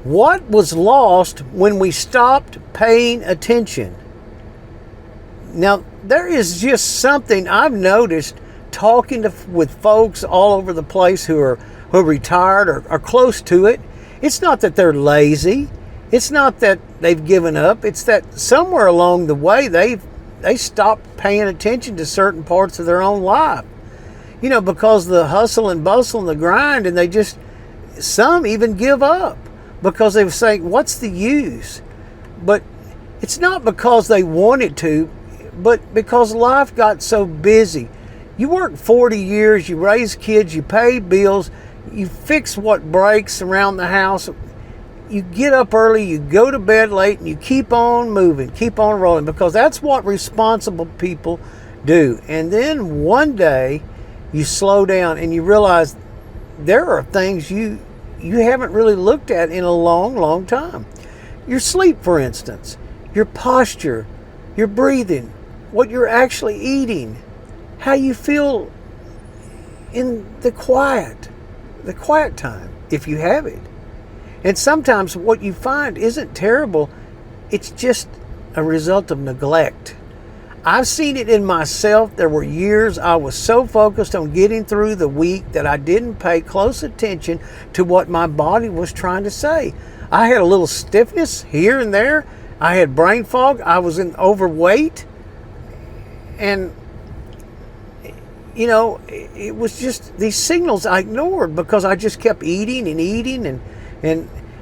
What was lost when we stopped paying attention? Now, there is just something I've noticed talking with folks all over the place who are retired or are close to it. It's not that they're lazy. It's not that they've given up. It's that somewhere along the way they stopped paying attention to certain parts of their own life. You know, because the hustle and bustle and the grind, and some even give up because they were saying, what's the use? But it's not because they wanted to, but because life got so busy. You work 40 years, you raise kids, you pay bills, you fix what breaks around the house. You get up early, you go to bed late, and you keep on moving, keep on rolling, because that's what responsible people do. And then one day you slow down and you realize there are things you haven't really looked at in a long, long time. Your sleep, for instance, your posture, your breathing, what you're actually eating, how you feel in the quiet time, if you have it. And sometimes what you find isn't terrible, it's just a result of neglect. I've seen it in myself. There were years I was so focused on getting through the week that I didn't pay close attention to what my body was trying to say. I had a little stiffness here and there. I had brain fog. I was overweight. And, you know, it was just these signals I ignored because I just kept eating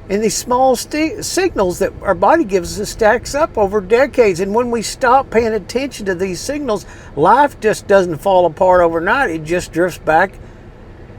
and these small signals that our body gives us stacks up over decades. And when we stop paying attention to these signals, life just doesn't fall apart overnight. It just drifts back,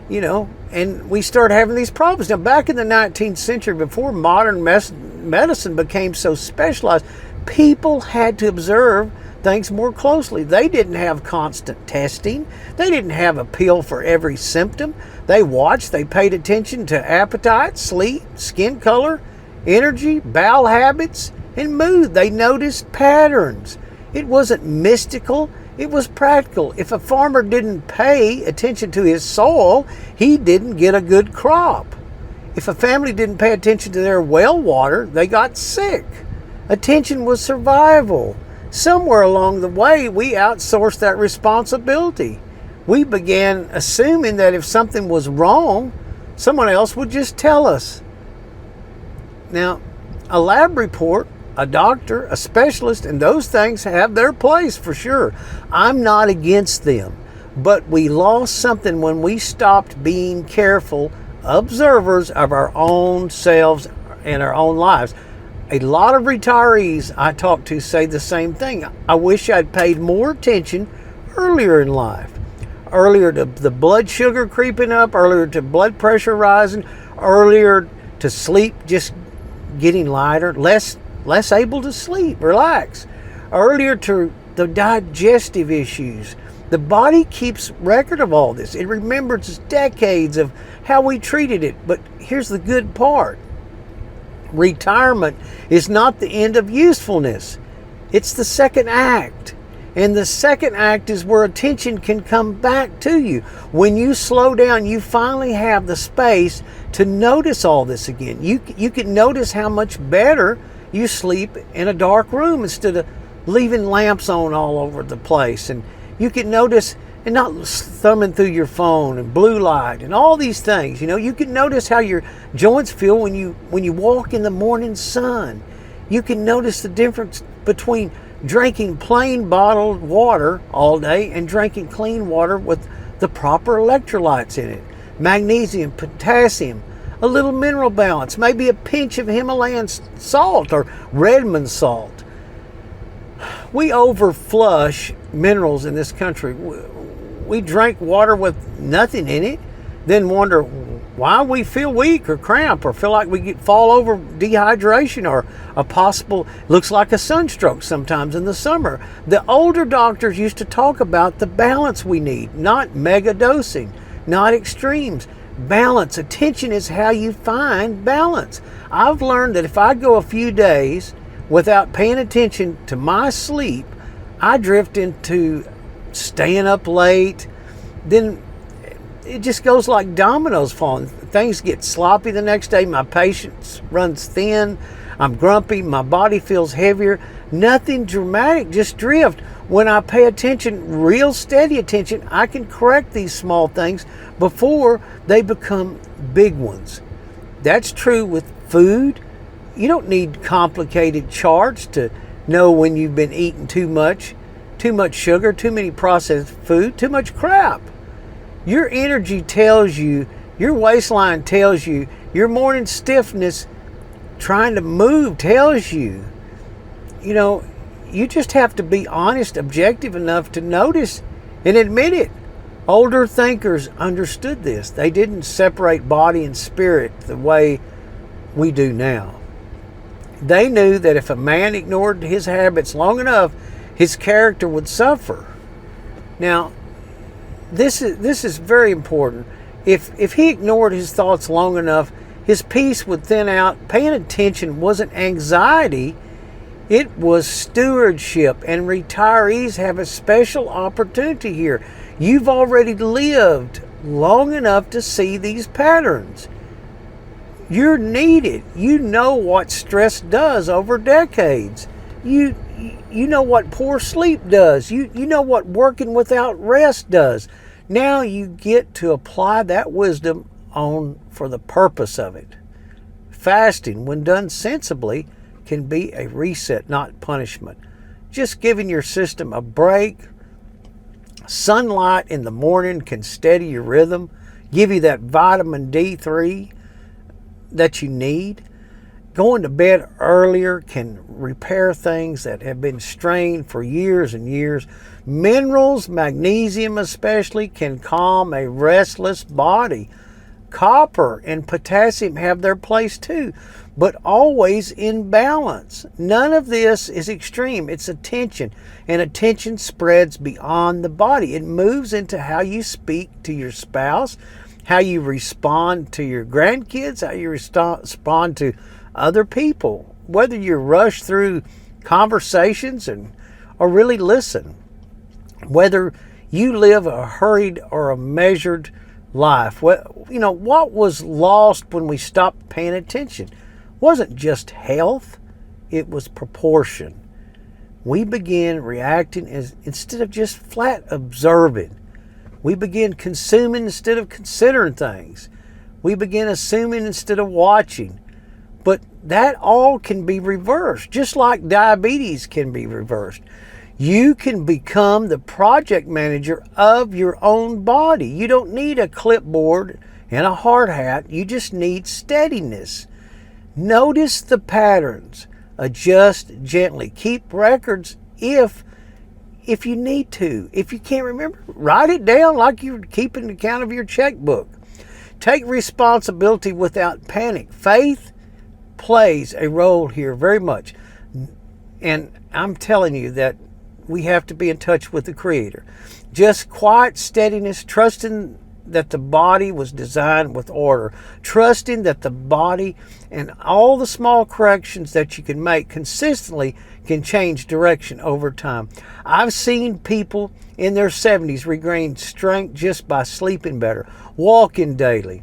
you know, and we start having these problems. Now, back in the 19th century, before modern medicine became so specialized, people had to observe things more closely. They didn't have constant testing. They didn't have a pill for every symptom. They watched, they paid attention to appetite, sleep, skin color, energy, bowel habits, and mood. They noticed patterns. It wasn't mystical, it was practical. If a farmer didn't pay attention to his soil, he didn't get a good crop. If a family didn't pay attention to their well water, they got sick. Attention was survival. Somewhere along the way, we outsourced that responsibility. We began assuming that if something was wrong, someone else would just tell us. Now, a lab report, a doctor, a specialist, and those things have their place for sure. I'm not against them, but we lost something when we stopped being careful observers of our own selves and our own lives. A lot of retirees I talk to say the same thing. I wish I'd paid more attention earlier in life. Earlier to the blood sugar creeping up, earlier to blood pressure rising, earlier to sleep just getting lighter, less able to sleep, relax. Earlier to the digestive issues. The body keeps record of all this. It remembers decades of how we treated it. But here's the good part. Retirement is not the end of usefulness. It's the second act. And the second act is where attention can come back to you. When you slow down, you finally have the space to notice all this again. You can notice how much better you sleep in a dark room instead of leaving lamps on all over the place. And you can notice, and not thumbing through your phone and blue light and all these things. You know, you can notice how your joints feel when you walk in the morning sun. You can notice the difference between drinking plain bottled water all day and drinking clean water with the proper electrolytes in it. Magnesium, potassium, a little mineral balance, maybe a pinch of Himalayan salt or Redmond salt. We overflush minerals in this country. We drink water with nothing in it, then wonder why we feel weak or cramp or feel like we fall over dehydration or a possible, looks like a sunstroke sometimes in the summer. The older doctors used to talk about the balance we need, not mega dosing, not extremes. Balance, attention is how you find balance. I've learned that if I go a few days without paying attention to my sleep, I drift into staying up late, then it just goes like dominoes falling. Things get sloppy the next day. My patience runs thin. I'm grumpy. My body feels heavier. Nothing dramatic, just drift. When I pay attention, real steady attention, I can correct these small things before they become big ones. That's true with food. You don't need complicated charts to know when you've been eating too much sugar, too many processed food, too much crap. Your energy tells you, your waistline tells you, your morning stiffness trying to move tells you. You know, you just have to be honest, objective enough to notice and admit it. Older thinkers understood this. They didn't separate body and spirit the way we do now. They knew that if a man ignored his habits long enough, his character would suffer. Now, this is very important. If he ignored his thoughts long enough, his peace would thin out. Paying attention wasn't anxiety, it was stewardship, and retirees have a special opportunity here. You've already lived long enough to see these patterns. You're needed. You know what stress does over decades. You know what poor sleep does. You know what working without rest does. Now you get to apply that wisdom on for the purpose of it. Fasting, when done sensibly, can be a reset, not punishment. Just giving your system a break. Sunlight in the morning can steady your rhythm, give you that vitamin D3 that you need. Going to bed earlier can repair things that have been strained for years and years. Minerals, magnesium especially, can calm a restless body. Copper and potassium have their place too, but always in balance. None of this is extreme. It's attention, and attention spreads beyond the body. It moves into how you speak to your spouse, how you respond to your grandkids, how you respond to other people, whether you rush through conversations or really listen, whether you live a hurried or a measured life. What was lost when we stopped paying attention wasn't just health, it was proportion. We began reacting instead of just flat observing. We began consuming instead of considering things. We began assuming instead of watching. But that all can be reversed, just like diabetes can be reversed. You can become the project manager of your own body. You don't need a clipboard and a hard hat. You just need steadiness. Notice the patterns. Adjust gently. Keep records if you need to. If you can't remember, write it down like you're keeping account of your checkbook. Take responsibility without panic. Faith plays a role here very much. And I'm telling you that we have to be in touch with the Creator. Just quiet steadiness, trusting that the body was designed with order, trusting that the body and all the small corrections that you can make consistently can change direction over time. I've seen people in their 70s regain strength just by sleeping better, walking daily,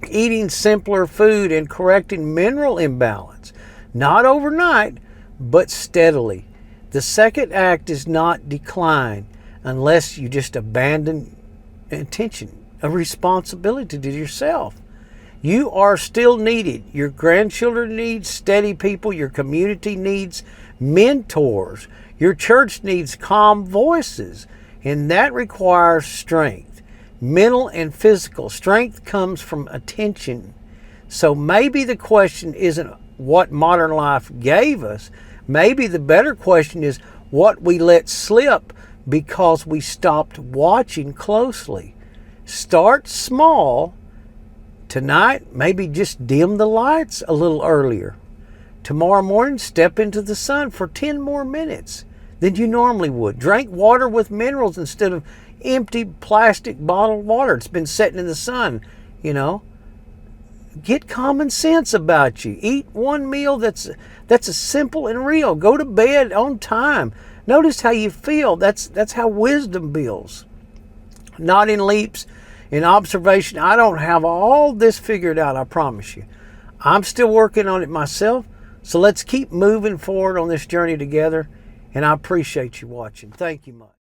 eating simpler food, and correcting mineral imbalance. Not overnight, but steadily. The second act is not decline unless you just abandon attention, a responsibility to yourself. You are still needed. Your grandchildren need steady people. Your community needs mentors. Your church needs calm voices. And that requires strength, mental and physical. Strength comes from attention. So maybe the question isn't what modern life gave us. Maybe the better question is what we let slip because we stopped watching closely. Start small. Tonight, maybe just dim the lights a little earlier. Tomorrow morning, step into the sun for 10 more minutes than you normally would. Drink water with minerals instead of empty plastic bottled water. It's been sitting in the sun, Get common sense about you. Eat one meal that's a simple and real. Go to bed on time. Notice how you feel. That's how wisdom builds. Not in leaps in observation. I don't have all this figured out, I promise you. I'm still working on it myself. So let's keep moving forward on this journey together. And I appreciate you watching. Thank you much.